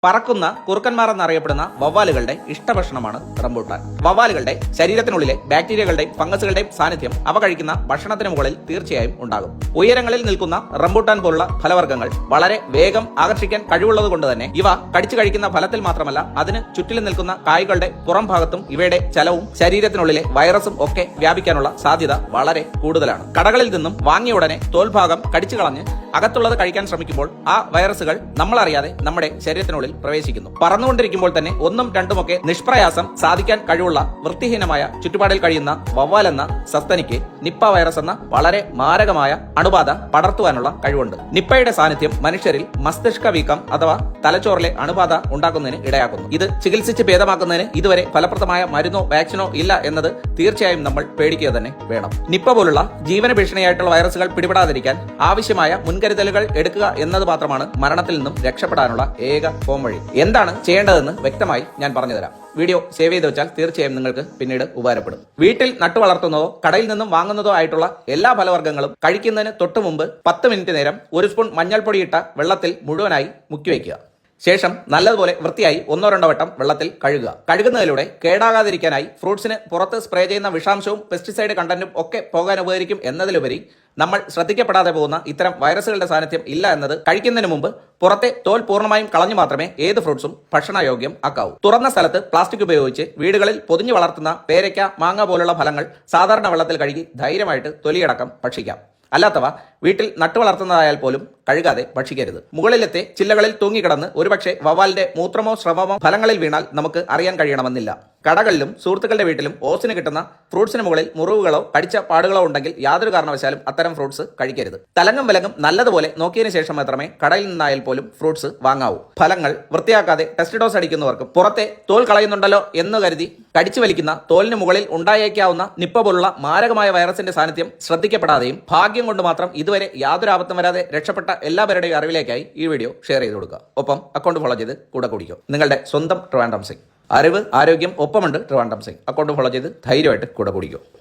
പറക്കുന്ന കുറുക്കന്മാർ എന്നറിയപ്പെടുന്ന വവ്വാലുകളുടെ ഇഷ്ടഭക്ഷണമാണ് റംബൂട്ടാൻ. വവ്വാലുകളുടെ ശരീരത്തിനുള്ളിലെ ബാക്ടീരിയകളുടെയും ഫംഗസുകളുടെയും സാന്നിധ്യം അവ കഴിക്കുന്ന ഭക്ഷണത്തിന് മുകളിൽ തീർച്ചയായും ഉണ്ടാകും. ഉയരങ്ങളിൽ നിൽക്കുന്ന റംബൂട്ടാൻ പോലുള്ള ഫലവർഗ്ഗങ്ങൾ വളരെ വേഗം ആകർഷിക്കാൻ കഴിവുള്ളത് കൊണ്ട് തന്നെ ഇവ കടിച്ചു കഴിക്കുന്ന ഫലത്തിൽ മാത്രമല്ല അതിന് ചുറ്റിലും നിൽക്കുന്ന കായ്കളുടെ പുറം ഭാഗത്തും ഇവയുടെ ചലവും ശരീരത്തിനുള്ളിലെ വൈറസും ഒക്കെ വ്യാപിക്കാനുള്ള സാധ്യത വളരെ കൂടുതലാണ്. കടകളിൽ നിന്നും വാങ്ങിയ ഉടനെ തോൽഭാഗം കടിച്ചു കളഞ്ഞ് അകത്തുള്ളത് കഴിക്കാൻ ശ്രമിക്കുമ്പോൾ ആ വൈറസുകൾ നമ്മളറിയാതെ നമ്മുടെ ശരീരത്തിനുള്ളിൽ പ്രവേശിക്കുന്നു. പറന്നുകൊണ്ടിരിക്കുമ്പോൾ തന്നെ ഒന്നും രണ്ടുമൊക്കെ നിഷ്പ്രയാസം സാധിക്കാൻ കഴിവുള്ള വൃത്തിഹീനമായ ചുറ്റുപാടിൽ കഴിയുന്ന വവ്വാൽ എന്ന സസ്തനിക്ക് നിപ്പ വൈറസ് എന്ന വളരെ മാരകമായ അണുബാധ പടർത്തുവാനുള്ള കഴിവുണ്ട്. നിപ്പയുടെ സാന്നിധ്യം മനുഷ്യരിൽ മസ്തിഷ്ക വീക്കം അഥവാ തലച്ചോറിലെ അണുബാധ ഉണ്ടാക്കുന്നതിന് ഇടയാക്കുന്നു. ഇത് ചികിത്സിച്ച് ഭേദമാക്കുന്നതിന് ഇതുവരെ ഫലപ്രദമായ മരുന്നോ വാക്സിനോ ഇല്ല എന്നത് തീർച്ചയായും നമ്മൾ പേടിക്കുക തന്നെ വേണം. നിപ്പ പോലുള്ള ജീവന ഭീഷണിയായിട്ടുള്ള വൈറസുകൾ പിടിപെടാതിരിക്കാൻ ആവശ്യമായ മുൻകരുതലുകൾ എടുക്കുക എന്നത് മാത്രമാണ് മരണത്തിൽ നിന്നും രക്ഷപ്പെടാനുള്ള ഏക വഴി. എന്താണ് ചെയ്യേണ്ടതെന്ന് വ്യക്തമായി ഞാൻ പറഞ്ഞുതരാം. വീഡിയോ സേവ് ചെയ്ത് വെച്ചാൽ തീർച്ചയായും നിങ്ങൾക്ക് പിന്നീട് ഉപകാരപ്പെടും. വീട്ടിൽ നട്ടുവളർത്തുന്നതോ കടയിൽ നിന്നും വാങ്ങുന്നതോ ആയിട്ടുള്ള എല്ലാ ഫലവർഗ്ഗങ്ങളും കഴിക്കുന്നതിന് തൊട്ട് മുമ്പ് 10 മിനിറ്റ് നേരം 1 സ്പൂൺ മഞ്ഞൾപ്പൊടി ഇട്ട വെള്ളത്തിൽ മുഴുവനായി മുക്കിവെക്കുക. ശേഷം നല്ലതുപോലെ വൃത്തിയായി 1-2 വട്ടം വെള്ളത്തിൽ കഴുകുക. കഴുകുന്നതിലൂടെ കേടാകാതിരിക്കാനായി ഫ്രൂട്ട്സിന് പുറത്ത് സ്പ്രേ ചെയ്യുന്ന വിഷാംശവും പെസ്റ്റിസൈഡ് കണ്ടന്റും ഒക്കെ പോകാൻ ഉപകരിക്കും എന്നതിലുപരി നമ്മൾ ശ്രദ്ധിക്കപ്പെടാതെ പോകുന്ന ഇത്തരം വൈറസുകളുടെ സാന്നിധ്യം ഇല്ല എന്നത് കഴിക്കുന്നതിന് മുമ്പ് പുറത്തെ തോൽ പൂർണ്ണമായും കളഞ്ഞു മാത്രമേ ഏത് ഫ്രൂട്ട്സും ഭക്ഷണയോഗ്യം ആക്കാവൂ. തുറന്ന സ്ഥലത്ത് പ്ലാസ്റ്റിക് ഉപയോഗിച്ച് വീടുകളിൽ പൊതിഞ്ഞു വളർത്തുന്ന പേരയ്ക്ക, മാങ്ങ പോലുള്ള ഫലങ്ങൾ സാധാരണ വെള്ളത്തിൽ കഴുകി ധൈര്യമായിട്ട് തൊലിയടക്കം ഭക്ഷിക്കാം. അല്ലാത്തവ വീട്ടിൽ നട്ടുവളർത്തുന്നതായാൽ പോലും കഴുകാതെ ഭക്ഷിക്കരുത്. മുകളിലത്തെ ചില്ലകളിൽ തൂങ്ങിക്കിടന്ന് ഒരുപക്ഷെ വവ്വാലിന്റെ മൂത്രമോ സ്രവമോ ഫലങ്ങളിൽ വീണാൽ നമുക്ക് അറിയാൻ കഴിയണമെന്നില്ല. കടകളിലും സുഹൃത്തുക്കളുടെ വീട്ടിലും ഓസിന് കിട്ടുന്ന ഫ്രൂട്ട്സിന് മുകളിൽ മുറിവുകളോ കടിച്ച പാടുകളോ ഉണ്ടെങ്കിൽ യാതൊരു കാരണവശാലും അത്തരം ഫ്രൂട്ട്സ് കഴിക്കരുത്. തലങ്ങും വിലങ്ങും നല്ലതുപോലെ നോക്കിയതിനു ശേഷം മാത്രമേ കടയിൽ നിന്നായാൽ പോലും ഫ്രൂട്ട്സ് വാങ്ങാവൂ. ഫലങ്ങൾ വൃത്തിയാക്കാതെ ടെസ്റ്റ് ഡോസ് അടിക്കുന്നവർക്കും പുറത്തെ തോൽ കളയുന്നുണ്ടല്ലോ എന്ന് കരുതി കടിച്ചു വലിക്കുന്ന തോലിന് മുകളിൽ ഉണ്ടായേക്കാവുന്ന നിപ്പ പോലുള്ള മാരകമായ വൈറസിന്റെ സാന്നിധ്യം ശ്രദ്ധിക്കപ്പെടാതെയും ഭാഗ്യം കൊണ്ട് മാത്രം ഇതുവരെ യാതൊരു ആപത്തും വരാതെ രക്ഷപ്പെട്ട എല്ലാവരുടെയും അറിവിലേക്കായി ഈ വീഡിയോ ഷെയർ ചെയ്ത് കൊടുക്കുക. ഒപ്പം അക്കൗണ്ട് ഫോളോ ചെയ്ത് കൂടെ കൂടിക്കോ. നിങ്ങളുടെ സ്വന്തം ട്രിവാൻഡ്രം സിംഗ്. അറിവ് ആരോഗ്യം ഒപ്പമുണ്ട്. ട്രിവാൻഡ്രം സിംഗ് അക്കൗണ്ട് ഫോളോ ചെയ്ത് ധൈര്യമായിട്ട് കൂടെ കൂടിക്കോ.